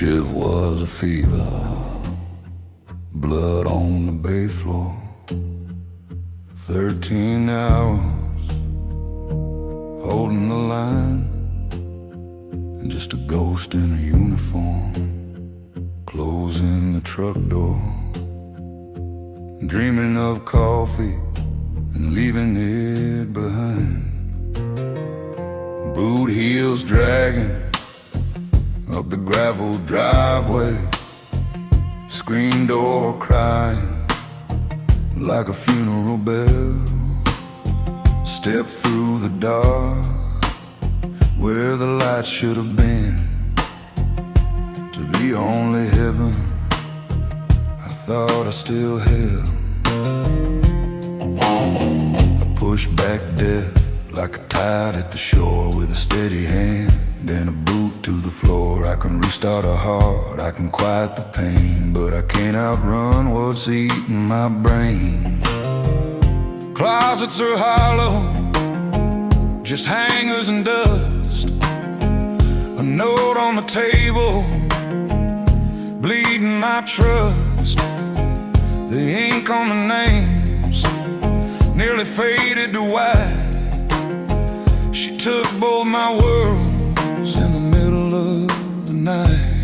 Shiv was a fever, blood on the bay floor. 13 hours, holding the line, and just a ghost in a uniform, closing the truck door, dreaming of coffee and leaving it behind. Boot heels dragging up the gravel driveway, screen door crying like a funeral bell. Step through the dark where the light should have been, to the only heaven I thought I still held. I pushed back death like a tide at the shore with a steady hand, then a boot to the floor. I can restart a heart, I can quiet the pain, but I can't outrun what's eating my brain. Closets are hollow, just hangers and dust. A note on the table, bleeding my trust. The ink on the names nearly faded to white. She took both my worlds in the middle of the night.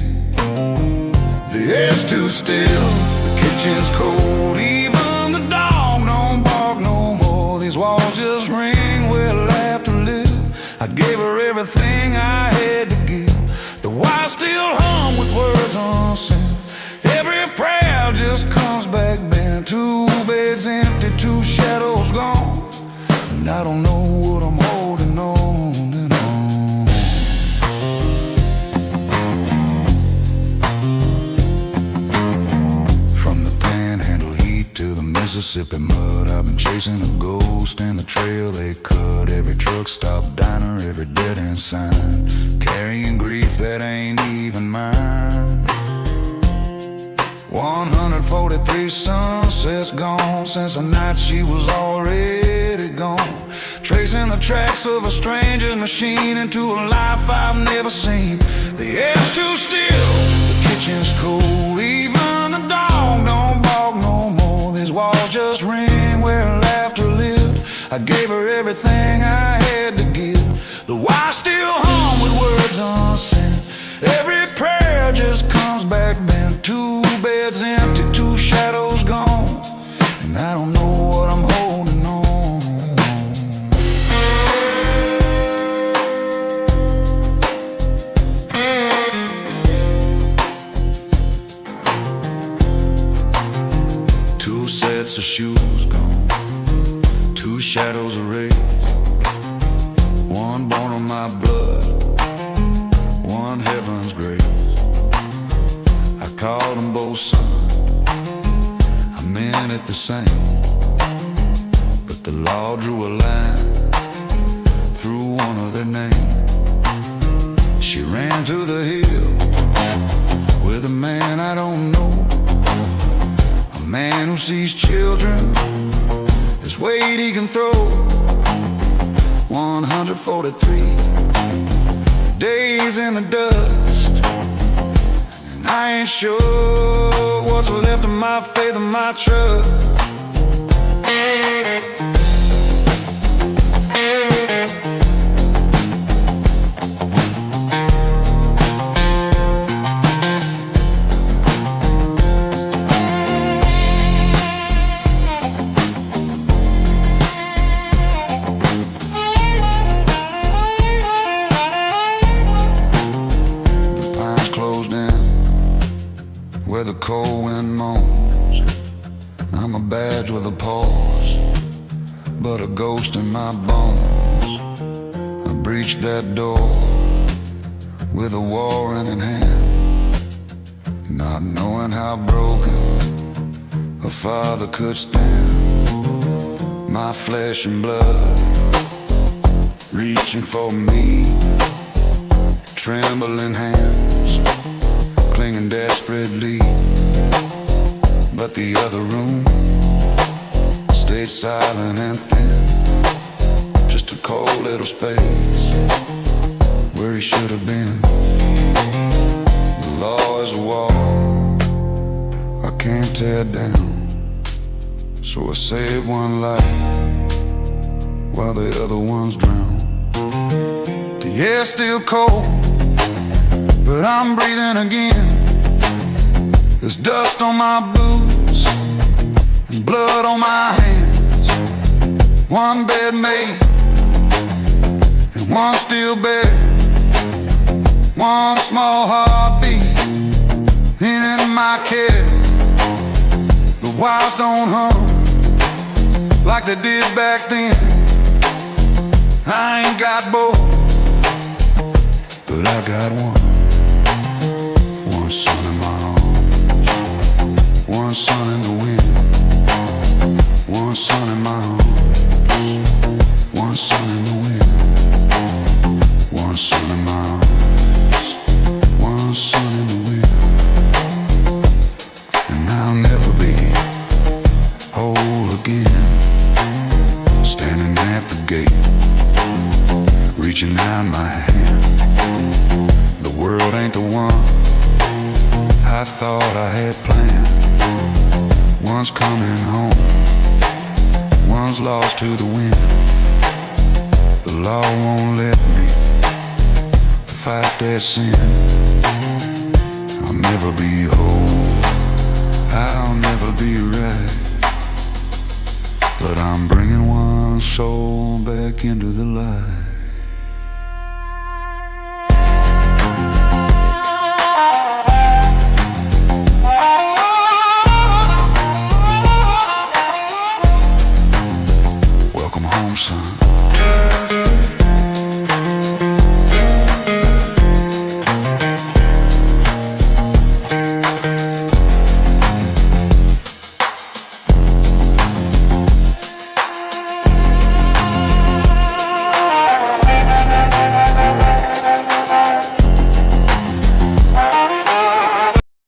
The air's too still, the kitchen's cold, even the dog don't bark no more. These walls just ring where laughter live. I gave her everything I had to give. The wire still hum with words unsent. Every prayer just comes back bent. 2 beds empty, 2 shadows gone, and I don't know what I'm holding on and on. From the Panhandle heat to the Mississippi mud, I've been chasing a ghost and the trail they cut. Every truck stop, diner, every dead-end sign, carrying grief that ain't even mine. 143 sunsets gone since the night she was already gone, tracing the tracks of a stranger's machine into a life I've never seen. The air's too still, the kitchen's cold, even the dog don't bark no more. These walls just ring where laughter lived. I gave her everything I had to give. The wire still hum with words unsent. Every prayer just comes back bent. 2 beds empty, 2 shadows gone, and I don't know what I'm holding on. 2 sets of shoes gone, 2 shadows erased. 1 born of my blood, 1 heaven's grace. I called them both sons, I meant it the same, but the law drew a line through one of their names. She ran to the hill with a man I don't know, a man who sees children as weight he can throw. 143 days in the dust, and I ain't sure what's left of my faith and my trust. Where the cold wind moans, I'm a badge with a pause, but a ghost in my bones. I breached that door with a warrant in hand, not knowing how broken a father could stand. My flesh and blood reaching for me, trembling hands clinging desperately, but the other room stayed silent and thin, just a cold little space where he should have been. The law law is a wall I can't tear down. So I save one life while the other ones drown. The air's still cold, but I'm breathing again. There's dust on my boots and blood on my hands. One bed made and one still bare. One small heartbeat in my care. The wires don't hum like they did back then. I ain't got both, but I got one. One son in my arms, one son in the wind. One son in my arms, one son in the wind. One son in my arms, one son in the wind. And I'll never be whole again. Standing at the gate, reaching out my hand. The world ain't the one I thought I had planned. One's coming home, one's lost to the wind. The law won't let me fight that sin. I'll never be whole, I'll never be right, but I'm bringing one soul back into the light.